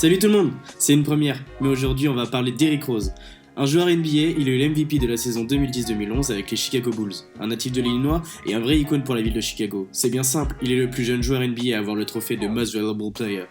Salut tout le monde, c'est une première, mais aujourd'hui on va parler d'Derrick Rose. Un joueur NBA, il a eu l'MVP de la saison 2010-2011 avec les Chicago Bulls, un natif de l'Illinois et un vrai icône pour la ville de Chicago. C'est bien simple, il est le plus jeune joueur NBA à avoir le trophée de Most Valuable Player.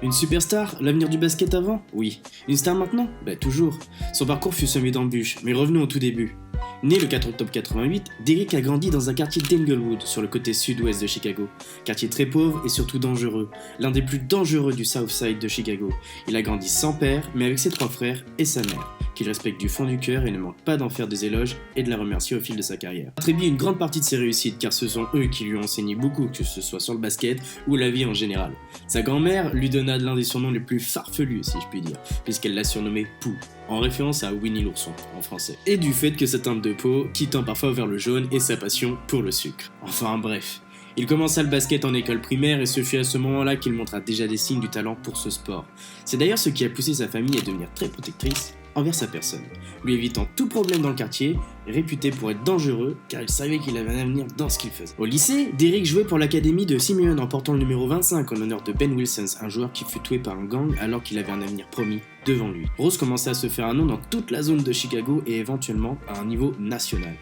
Une superstar, l'avenir du basket avant ? Oui. Une star maintenant ? Toujours. Son parcours fut semé d'embûches, mais revenons au tout début. Né le 4 octobre 88, Derrick a grandi dans un quartier d'Englewood, sur le côté sud-ouest de Chicago. Quartier très pauvre et surtout dangereux, l'un des plus dangereux du South Side de Chicago. Il a grandi sans père, mais avec ses 3 frères et sa mère, qu'il respecte du fond du cœur et ne manque pas d'en faire des éloges et de la remercier au fil de sa carrière. Il attribue une grande partie de ses réussites, car ce sont eux qui lui ont enseigné beaucoup, que ce soit sur le basket ou la vie en général. Sa grand-mère lui donna l'un des surnoms les plus farfelus, si je puis dire, puisqu'elle l'a surnommé Pooh, en référence à Winnie l'ourson en français, et du fait que sa teinte de peau qui tend parfois vers le jaune et sa passion pour le sucre. Enfin bref. Il commença le basket en école primaire et ce fut à ce moment-là qu'il montra déjà des signes du talent pour ce sport. C'est d'ailleurs ce qui a poussé sa famille à devenir très protectrice envers sa personne, lui évitant tout problème dans le quartier, réputé pour être dangereux car il savait qu'il avait un avenir dans ce qu'il faisait. Au lycée, Derrick jouait pour l'académie de Simeon en portant le numéro 25 en honneur de Ben Wilson, un joueur qui fut tué par un gang alors qu'il avait un avenir promis devant lui. Rose commençait à se faire un nom dans toute la zone de Chicago et éventuellement à un niveau national.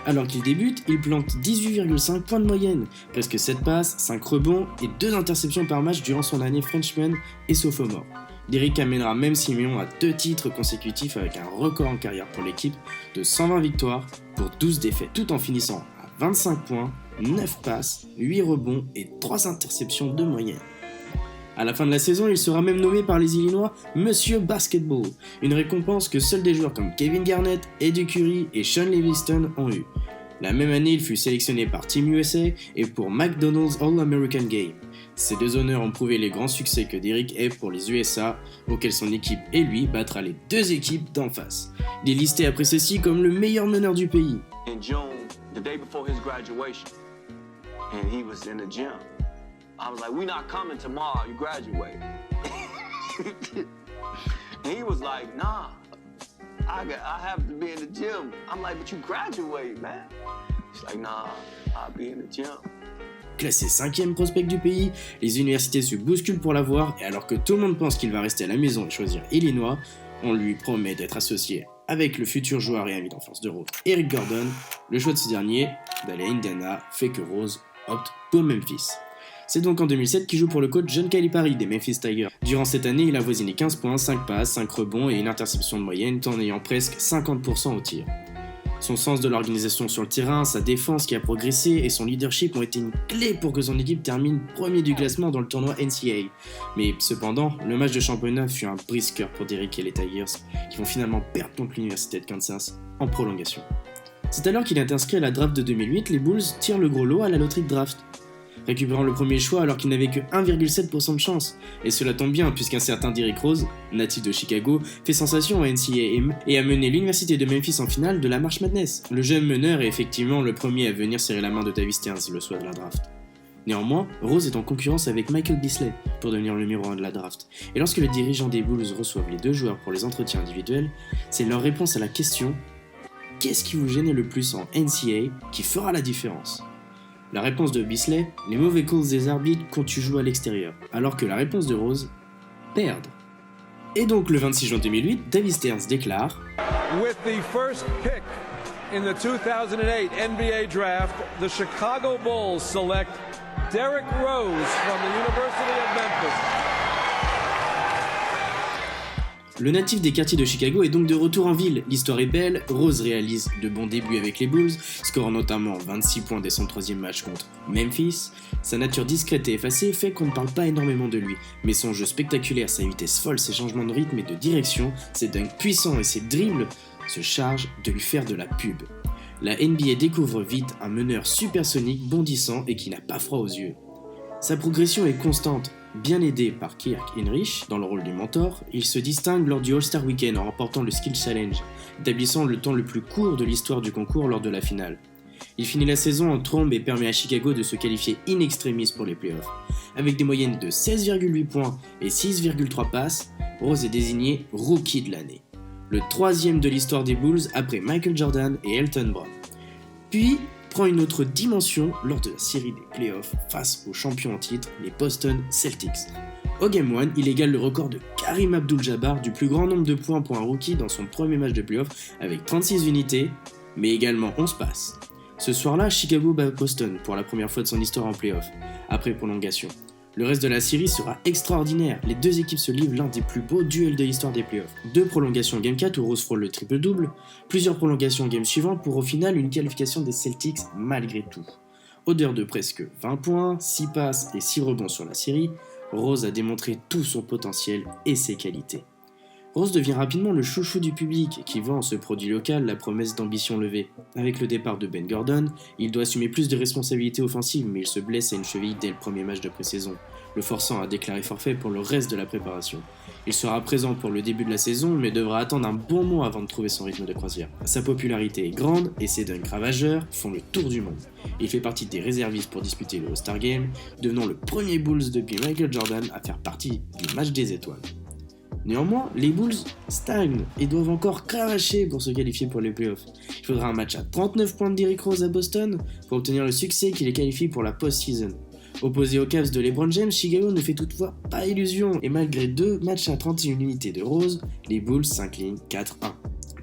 Alors qu'il débute, il plante 18,5 points de moyenne, presque 7 passes, 5 rebonds et 2 interceptions par match durant son année freshman et sophomore. Derrick amènera même Simeon à 2 titres consécutifs avec un record en carrière pour l'équipe de 120 victoires pour 12 défaites, tout en finissant à 25 points, 9 passes, 8 rebonds et 3 interceptions de moyenne. À la fin de la saison, il sera même nommé par les Illinois Monsieur Basketball, une récompense que seuls des joueurs comme Kevin Garnett, Eddie Curry et Sean Livingston ont eu. La même année, il fut sélectionné par Team USA et pour McDonald's All-American Game. Ces 2 honneurs ont prouvé les grands succès que Derrick est pour les USA, auxquels son équipe et lui battra les 2 équipes d'en face. Il est listé après ceci comme le meilleur meneur du pays. In June, the day before his graduation, and he was in the gym. I was like, "We not coming tomorrow. You graduate." And he was like, "Nah, I have to be in the gym." I'm like, "But you graduate, man." He's like, "Nah, I'll be in the gym." Classé 5e prospect du pays, les universités se bousculent pour l'avoir et alors que tout le monde pense qu'il va rester à la maison et choisir Illinois, on lui promet d'être associé avec le futur joueur et ami d'enfance de Rose, Eric Gordon. Le choix de ce dernier, d'aller à Indiana, fait que Rose opte pour Memphis. C'est donc en 2007 qu'il joue pour le coach John Calipari des Memphis Tigers. Durant cette année, il a avoisiné 15 points, 5 passes, 5 rebonds et une interception de moyenne, tout en ayant presque 50% au tir. Son sens de l'organisation sur le terrain, sa défense qui a progressé et son leadership ont été une clé pour que son équipe termine premier du classement dans le tournoi NCAA. Mais cependant, le match de championnat fut un brise-cœur pour Derrick et les Tigers, qui vont finalement perdre contre l'université de Kansas en prolongation. C'est alors qu'il est inscrit à la draft de 2008, les Bulls tirent le gros lot à la loterie de draft, récupérant le premier choix alors qu'il n'avait que 1,7% de chance. Et cela tombe bien puisqu'un certain Derrick Rose, natif de Chicago, fait sensation en NCAA et a mené l'université de Memphis en finale de la March Madness. Le jeune meneur est effectivement le premier à venir serrer la main de David Stearns le soir de la draft. Néanmoins, Rose est en concurrence avec Michael Beasley pour devenir le numéro 1 de la draft. Et lorsque les dirigeants des Bulls reçoivent les 2 joueurs pour les entretiens individuels, c'est leur réponse à la question « Qu'est-ce qui vous gênait le plus en NCAA qui fera la différence ?» La réponse de Beasley, les mauvais calls des arbitres quand tu joues à l'extérieur, alors que la réponse de Rose, perdre. Et donc le 26 juin 2008, David Stearns déclare With the first pick in the 2008 NBA draft, the Chicago Bulls select Derrick Rose from the University of Memphis. Le natif des quartiers de Chicago est donc de retour en ville. L'histoire est belle, Rose réalise de bons débuts avec les Bulls, scorant notamment 26 points dès son 3e match contre Memphis. Sa nature discrète et effacée fait qu'on ne parle pas énormément de lui, mais son jeu spectaculaire, sa vitesse folle, ses changements de rythme et de direction, ses dunks puissants et ses dribbles se chargent de lui faire de la pub. La NBA découvre vite un meneur supersonique, bondissant et qui n'a pas froid aux yeux. Sa progression est constante. Bien aidé par Kirk Hinrich dans le rôle du mentor, il se distingue lors du All-Star Weekend en remportant le Skill Challenge, établissant le temps le plus court de l'histoire du concours lors de la finale. Il finit la saison en trombe et permet à Chicago de se qualifier in extremis pour les playoffs. Avec des moyennes de 16,8 points et 6,3 passes, Rose est désigné Rookie de l'année, le 3e de l'histoire des Bulls après Michael Jordan et Elton Brand. Puis, prend une autre dimension lors de la série des playoffs face aux champions en titre, les Boston Celtics. Au Game 1, il égale le record de Karim Abdul-Jabbar du plus grand nombre de points pour un rookie dans son premier match de playoff avec 36 unités, mais également 11 passes. Ce soir-là, Chicago bat Boston pour la première fois de son histoire en playoff, après prolongation. Le reste de la série sera extraordinaire, les deux équipes se livrent l'un des plus beaux duels de l'histoire des playoffs. 2 prolongations Game 4 où Rose frôle le triple-double, plusieurs prolongations Game suivant pour au final une qualification des Celtics malgré tout. Odeur de presque 20 points, 6 passes et 6 rebonds sur la série, Rose a démontré tout son potentiel et ses qualités. Rose devient rapidement le chouchou du public qui vend en ce produit local la promesse d'ambition levée. Avec le départ de Ben Gordon, il doit assumer plus de responsabilités offensives mais il se blesse à une cheville dès le premier match de pré-saison, le forçant à déclarer forfait pour le reste de la préparation. Il sera présent pour le début de la saison mais devra attendre un bon mois avant de trouver son rythme de croisière. Sa popularité est grande et ses dunks ravageurs font le tour du monde. Il fait partie des réservistes pour disputer le All-Star Game, devenant le premier Bulls depuis Michael Jordan à faire partie du match des étoiles. Néanmoins, les Bulls stagnent et doivent encore cravacher pour se qualifier pour les playoffs. Il faudra un match à 39 points de Derrick Rose à Boston pour obtenir le succès qui les qualifie pour la post-season. Opposé aux Cavs de LeBron James, Chicago ne fait toutefois pas illusion et malgré 2 matchs à 31 unités de Rose, les Bulls s'inclinent 4-1.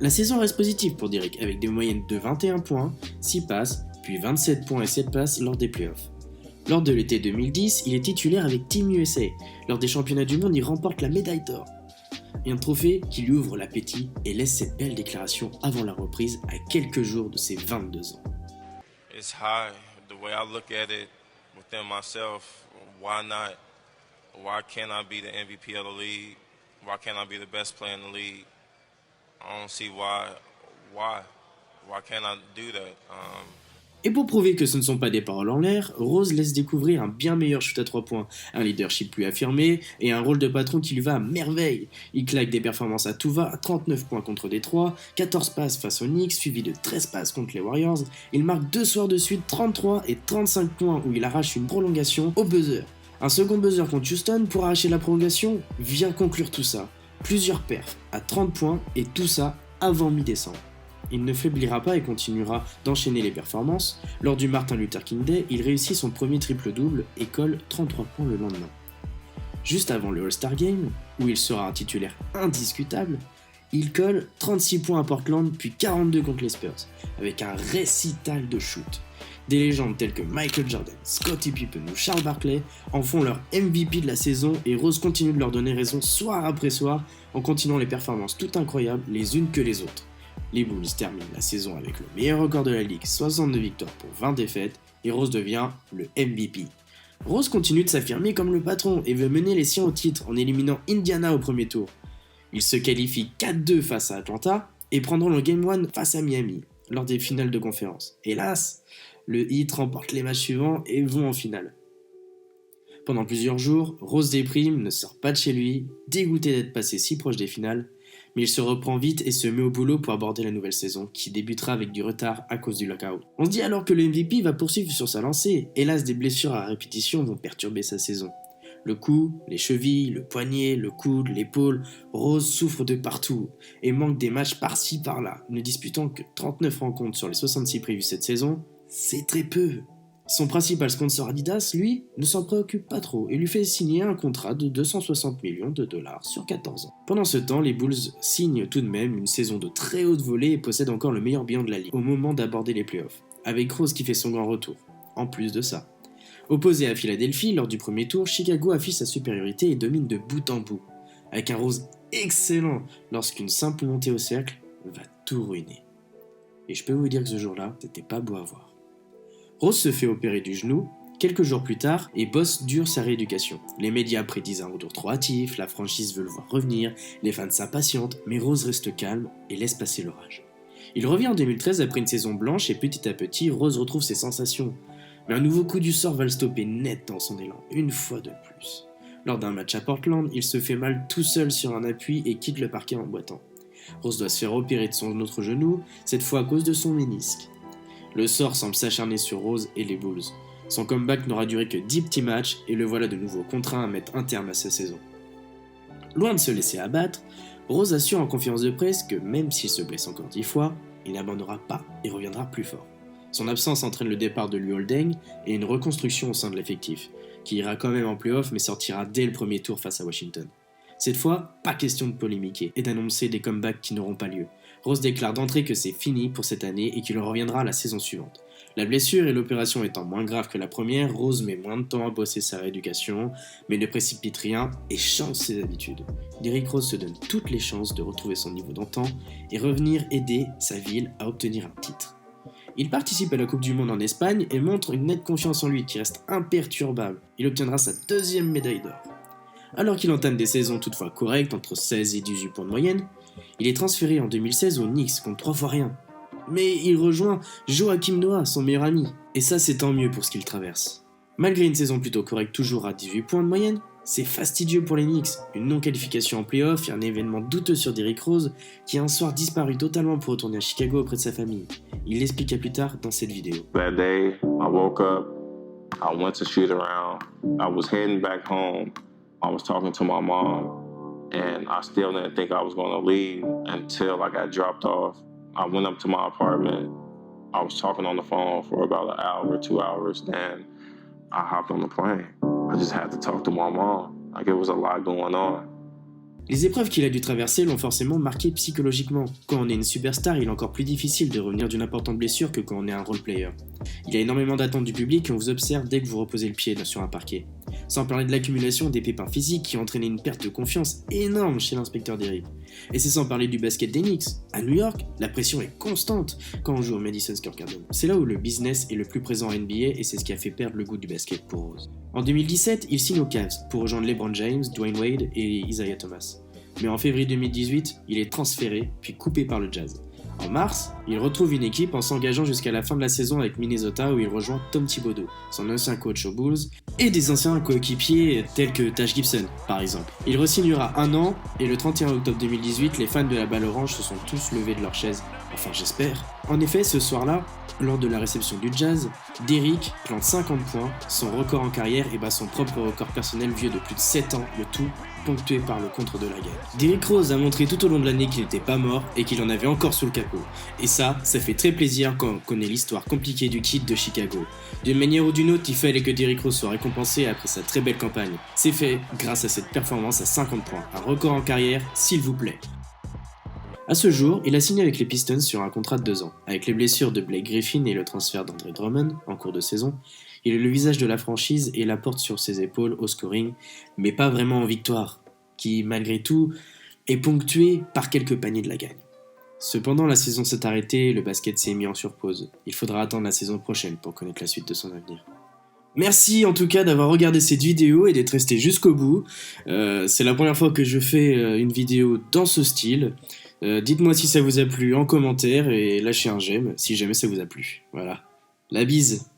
La saison reste positive pour Derrick avec des moyennes de 21 points, 6 passes, puis 27 points et 7 passes lors des playoffs. Lors de l'été 2010, il est titulaire avec Team USA. Lors des championnats du monde, il remporte la médaille d'or. Et un trophée qui lui ouvre l'appétit et laisse cette belle déclaration avant la reprise à quelques jours de ses 22 ans. It's high. The way I look at it within myself, why not? Why can't I be the MVP of the league? Why can't I be the best player in the league? I don't see why. Why can't I do that? Et pour prouver que ce ne sont pas des paroles en l'air, Rose laisse découvrir un bien meilleur shoot à 3 points, un leadership plus affirmé et un rôle de patron qui lui va à merveille. Il claque des performances à tout va, 39 points contre Détroit, 14 passes face aux Knicks, suivi de 13 passes contre les Warriors. Il marque 2 soirs de suite 33 et 35 points où il arrache une prolongation au buzzer. Un second buzzer contre Houston pour arracher la prolongation vient conclure tout ça. Plusieurs perfs à 30 points et tout ça avant mi-décembre. Il ne faiblira pas et continuera d'enchaîner les performances. Lors du Martin Luther King Day, il réussit son premier triple-double et colle 33 points le lendemain. Juste avant le All-Star Game, où il sera un titulaire indiscutable, il colle 36 points à Portland puis 42 contre les Spurs, avec un récital de shoot. Des légendes telles que Michael Jordan, Scottie Pippen ou Charles Barkley en font leur MVP de la saison et Rose continue de leur donner raison soir après soir en continuant les performances toutes incroyables les unes que les autres. Les Bulls terminent la saison avec le meilleur record de la ligue, 62 victoires pour 20 défaites, et Rose devient le MVP. Rose continue de s'affirmer comme le patron et veut mener les siens au titre en éliminant Indiana au premier tour. Il se qualifie 4-2 face à Atlanta et prendront le Game 1 face à Miami, lors des finales de conférence. Hélas, le Heat remporte les matchs suivants et vont en finale. Pendant plusieurs jours, Rose déprime, ne sort pas de chez lui, dégoûté d'être passé si proche des finales, mais il se reprend vite et se met au boulot pour aborder la nouvelle saison, qui débutera avec du retard à cause du lockout. On se dit alors que le MVP va poursuivre sur sa lancée, hélas des blessures à répétition vont perturber sa saison. Le cou, les chevilles, le poignet, le coude, l'épaule, Rose souffre de partout et manque des matchs par-ci par-là, ne disputant que 39 rencontres sur les 66 prévues cette saison, c'est très peu. Son principal sponsor Adidas, lui, ne s'en préoccupe pas trop et lui fait signer un contrat de 260 millions de dollars sur 14 ans. Pendant ce temps, les Bulls signent tout de même une saison de très haute volée et possèdent encore le meilleur bilan de la ligue au moment d'aborder les playoffs, avec Rose qui fait son grand retour. En plus de ça. Opposé à Philadelphie, lors du premier tour, Chicago affiche sa supériorité et domine de bout en bout, avec un Rose excellent lorsqu'une simple montée au cercle va tout ruiner. Et je peux vous dire que ce jour-là, c'était pas beau à voir. Rose se fait opérer du genou quelques jours plus tard et bosse dur sa rééducation. Les médias prédisent un retour trop hâtif, la franchise veut le voir revenir, les fans s'impatientent, mais Rose reste calme et laisse passer l'orage. Il revient en 2013 après une saison blanche et petit à petit, Rose retrouve ses sensations. Mais un nouveau coup du sort va le stopper net dans son élan, une fois de plus. Lors d'un match à Portland, il se fait mal tout seul sur un appui et quitte le parquet en boitant. Rose doit se faire opérer de son autre genou, cette fois à cause de son ménisque. Le sort semble s'acharner sur Rose et les Bulls. Son comeback n'aura duré que 10 petits matchs et le voilà de nouveau contraint à mettre un terme à sa saison. Loin de se laisser abattre, Rose assure en conférence de presse que même s'il se blesse encore 10 fois, il n'abandonnera pas et reviendra plus fort. Son absence entraîne le départ de Luol Deng et une reconstruction au sein de l'effectif, qui ira quand même en playoff mais sortira dès le premier tour face à Washington. Cette fois, pas question de polémiquer et d'annoncer des comebacks qui n'auront pas lieu. Rose déclare d'entrée que c'est fini pour cette année et qu'il reviendra la saison suivante. La blessure et l'opération étant moins graves que la première, Rose met moins de temps à bosser sa rééducation, mais ne précipite rien et change ses habitudes. Derrick Rose se donne toutes les chances de retrouver son niveau d'antan et revenir aider sa ville à obtenir un titre. Il participe à la Coupe du Monde en Espagne et montre une nette confiance en lui qui reste imperturbable. Il obtiendra sa 2e médaille d'or. Alors qu'il entame des saisons toutefois correctes, entre 16 et 18 points de moyenne, il est transféré en 2016 aux Knicks contre 3 fois rien. Mais il rejoint Joakim Noah, son meilleur ami, et ça c'est tant mieux pour ce qu'il traverse. Malgré une saison plutôt correcte toujours à 18 points de moyenne, c'est fastidieux pour les Knicks, une non-qualification en play-off et un événement douteux sur Derrick Rose qui un soir disparu totalement pour retourner à Chicago auprès de sa famille. Il l'expliqua plus tard dans cette vidéo. That day, I woke up, I went to shoot around, I was heading back home, I was talking to my mom, and I still didn't think I was going to leave until I got dropped off. I went up to my apartment, I was talking on the phone for about an hour, 2 hours, then I hopped on the plane. I just had to talk to my mom. Like, it was a lot going on. Les épreuves qu'il a dû traverser l'ont forcément marqué psychologiquement. Quand on est une superstar, il est encore plus difficile de revenir d'une importante blessure que quand on est un role player. Il y a énormément d'attentes du public et on vous observe dès que vous reposez le pied sur un parquet. Sans parler de l'accumulation des pépins physiques qui ont entraîné une perte de confiance énorme chez l'inspecteur Derrick. Et c'est sans parler du basket des Knicks. À New York, la pression est constante quand on joue au Madison Square Garden. C'est là où le business est le plus présent en NBA et c'est ce qui a fait perdre le goût du basket pour Rose. En 2017, il signe aux Cavs pour rejoindre LeBron James, Dwayne Wade et Isaiah Thomas. Mais en février 2018, il est transféré puis coupé par le Jazz. En mars, il retrouve une équipe en s'engageant jusqu'à la fin de la saison avec Minnesota où il rejoint Tom Thibodeau, son ancien coach aux Bulls, et des anciens coéquipiers tels que Taj Gibson, par exemple. Il re-signera 1 an et le 31 octobre 2018, les fans de la Balle Orange se sont tous levés de leur chaise. Enfin, j'espère. En effet, ce soir-là, lors de la réception du Jazz, Derrick plante 50 points, son record en carrière et bat son propre record personnel vieux de plus de 7 ans, le tout ponctué par le contre de la guerre. Derrick Rose a montré tout au long de l'année qu'il n'était pas mort et qu'il en avait encore sous le capot. Et ça fait très plaisir quand on connaît l'histoire compliquée du Kid de Chicago. D'une manière ou d'une autre, il fallait que Derrick Rose soit récompensé après sa très belle campagne. C'est fait grâce à cette performance à 50 points, un record en carrière, s'il vous plaît. À ce jour, il a signé avec les Pistons sur un contrat de 2 ans. Avec les blessures de Blake Griffin et le transfert d'Andre Drummond en cours de saison, il est le visage de la franchise et la porte sur ses épaules au scoring, mais pas vraiment en victoire, qui malgré tout est ponctuée par quelques paniers de la gagne. Cependant, la saison s'est arrêtée et le basket s'est mis en surpause. Il faudra attendre la saison prochaine pour connaître la suite de son avenir. Merci en tout cas d'avoir regardé cette vidéo et d'être resté jusqu'au bout. C'est la première fois que je fais une vidéo dans ce style. Dites-moi si ça vous a plu en commentaire et lâchez un j'aime si jamais ça vous a plu. Voilà. La bise!